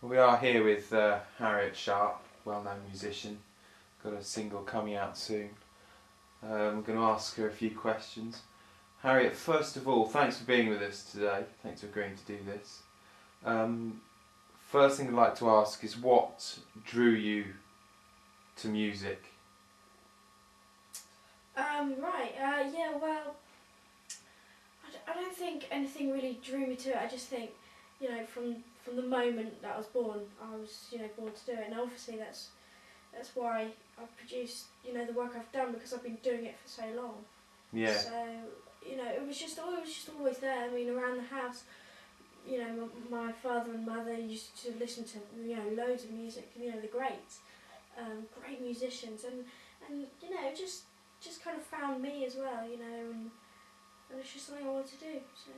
We are here with Harriet Sharp, well-known musician. Got a single coming out soon. We're going to ask her a few questions. Harriet, first of all, thanks for being with us today. Thanks for agreeing to do this. First thing I'd like to ask is what drew you to music? Yeah, well, I don't think anything really drew me to it. I just think, from the moment that I was born, I was, born to do it. And obviously that's why I've produced, the work I've done, because I've been doing it for so long. Yeah. So, it was just always there. I mean, around the house, my father and mother used to listen to, loads of music, the greats, great musicians, and just kind of found me as well, and it's just something I wanted to do. So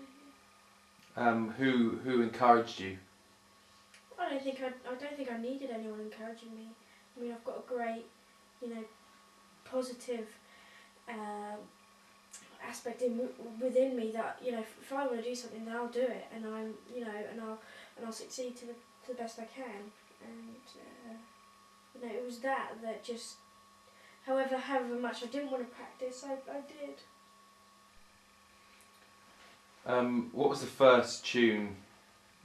yeah. Who encouraged you? I don't think I needed anyone encouraging me. I mean, I've got a great, positive aspect within me that if I want to do something, then I'll do it, and I'll succeed to the best I can. And it was that just, however much I didn't want to practice, I did. What was the first tune,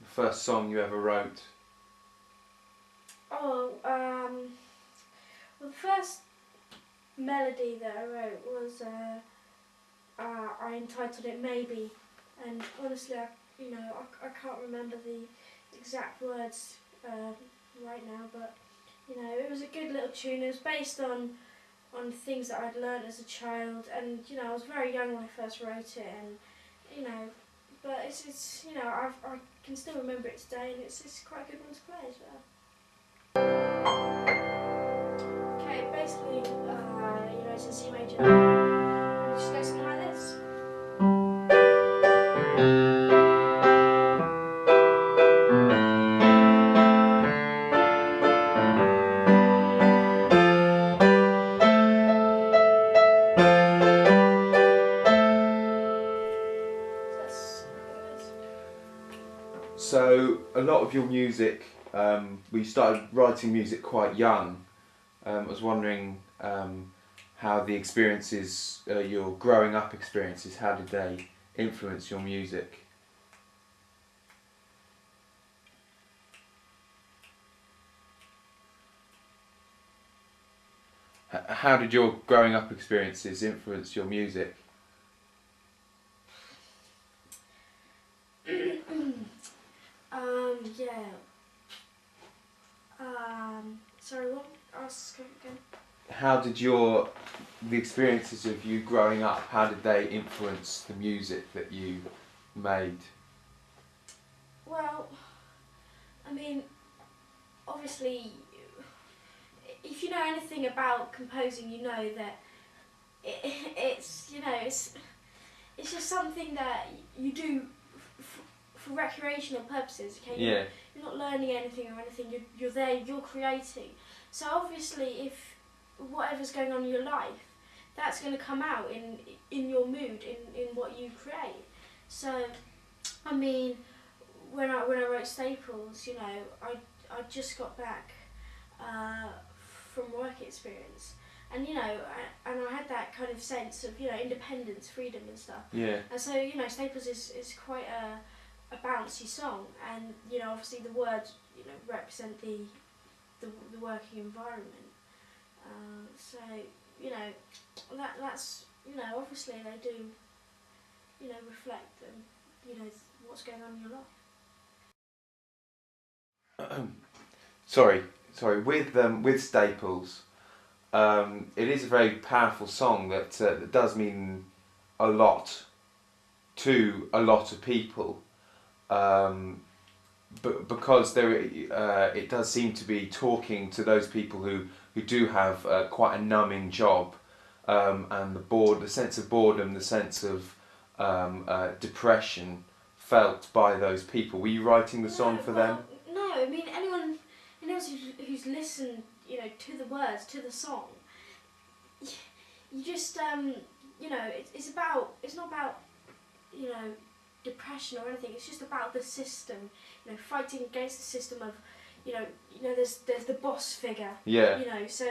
the first song you ever wrote? Well, the first melody that I wrote was I entitled it Maybe, and honestly, I can't remember the exact words right now, but it was a good little tune. It was based on things that I'd learned as a child, and I was very young when I first wrote it, and but it's I can still remember it today, and it's quite a good one to play as well. Okay, basically, it's in C major. It just goes something like this. So a lot of your music, we started writing music quite young. I was wondering how the experiences, your growing up experiences, how did they influence your music? How did your growing up experiences influence your music? Yeah. Sorry, what? Ask again. How did the experiences of you growing up, how did they influence the music that you made? Well, I mean, obviously, if you know anything about composing, you know that it's just something that you do for recreational purposes. Okay. Yeah. You're not learning anything or anything. You're there. You're creating. So obviously, if whatever's going on in your life, that's going to come out in your mood, in what you create. So, I mean, when I wrote Staples, I just got back from work experience, and and I had that kind of sense of independence, freedom, and stuff. Yeah. And so Staples is quite a bouncy song, and obviously the words represent the working environment. So that's obviously they do reflect what's going on in your life. Sorry. With Staples, it is a very powerful song that does mean a lot to a lot of people. But because it does seem to be talking to those people who do have quite a numbing job, and the sense of boredom, the sense of depression felt by those people. Were you writing the song for them? No, I mean anyone who's listened, to the words, to the song. You just it's not about depression or anything. It's just about the system, fighting against the system of there's the boss figure. Yeah. So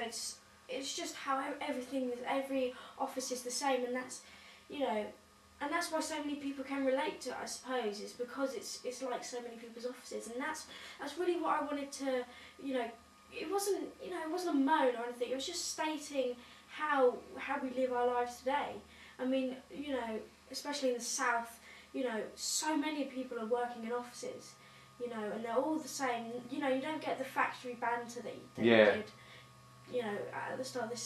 it's just how every office is the same, and that's, and that's why so many people can relate to it, I suppose, is because it's like so many people's offices, and that's really what I wanted to, it wasn't a moan or anything. It was just stating how we live our lives today. I mean, especially in the South, so many people are working in offices, and they're all the same. You don't get the factory banter that you did, at the start of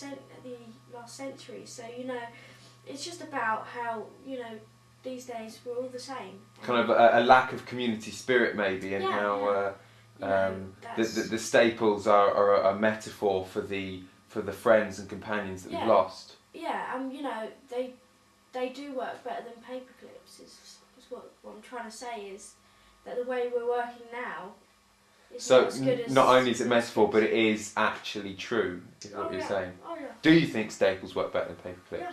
the last century. So, it's just about how, these days we're all the same. Kind of a lack of community spirit, maybe, and how the staples are a metaphor for the friends and companions that we've lost. Yeah, they do work better than paperclips. Is what I'm trying to say, is that the way we're working now. So not only is it metaphor, but it is actually true, is what you're saying. Oh, yeah. Do you think staples work better than paperclips? Yeah.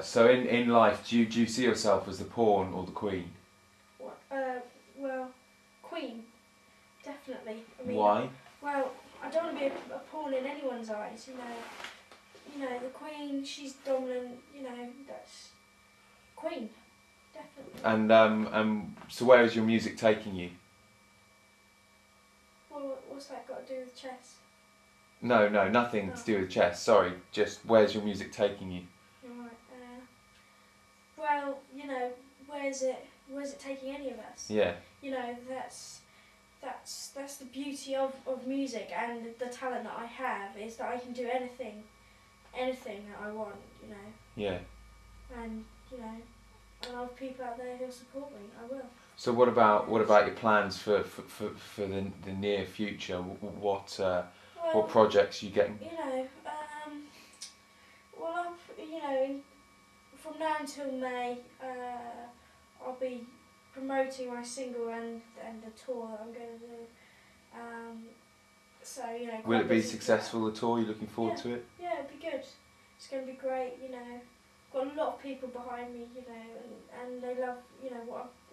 So in life, do you see yourself as the pawn or the queen? Well, queen, definitely. I mean, why? Well, I don't want to be a pawn in anyone's eyes. The queen, she's dominant. That's queen, definitely. And so where is your music taking you? Well, what's that got to do with chess? No, nothing to do with chess. Sorry, just where's your music taking you? Right. Well, where's it taking any of us? Yeah. That's the beauty of music, and the talent that I have is that I can do anything that I want. Yeah. And I love people out there who'll support me. I will. So what about your plans for the near future? What projects are you getting? Well, from now until May, I'll be promoting my single and the tour that I'm going to do. Will it be successful, the tour? Are you looking forward to it? Yeah, it'll be good. It's going to be great. Got a lot of people behind me, and they love,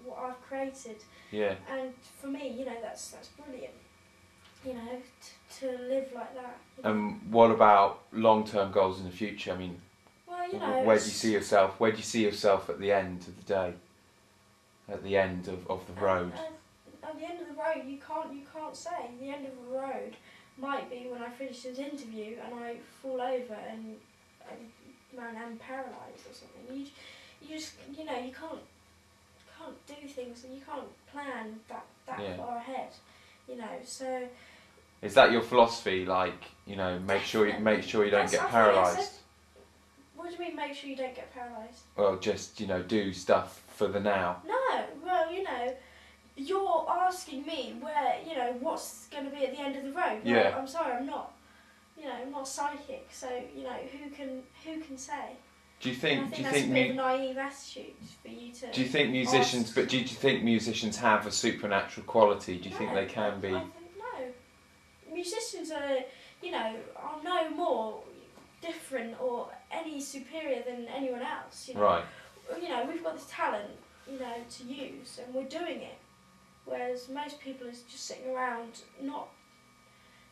what I've created. Yeah. And for me, that's brilliant. To live like that. What about long-term goals in the future? I mean, well, where do you see yourself? Where do you see yourself at the end of the day? At the end of the road? At the end of the road, you can't say. The end of the road might be when I finish this interview and I fall over and I'm paralysed or something. You just you can't do things, and you can't plan that far ahead. So. Is that your philosophy? Like, make sure you don't get paralysed. What do you mean, make sure you don't get paralysed? Well, just do stuff for the now. No, well, you're asking me where what's going to be at the end of the road. No, Yeah. I'm sorry, I'm not. I'm not psychic, so who can say? Do you think? I think that's a bit of a naive attitude for you to. Do you think musicians? Ask. But do you think musicians have a supernatural quality? Do you think they can be? I think no. Musicians are no more different or any superior than anyone else. Right. We've got this talent, to use, and we're doing it. Whereas most people are just sitting around, not.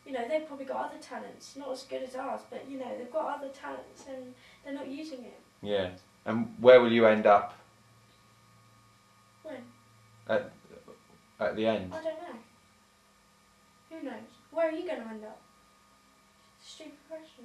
They've probably got other talents, not as good as ours, but they've got other talents and they're not using it. Yeah. And where will you end up? When? At the end. I don't know. Who knows? Where are you going to end up? Stupid question.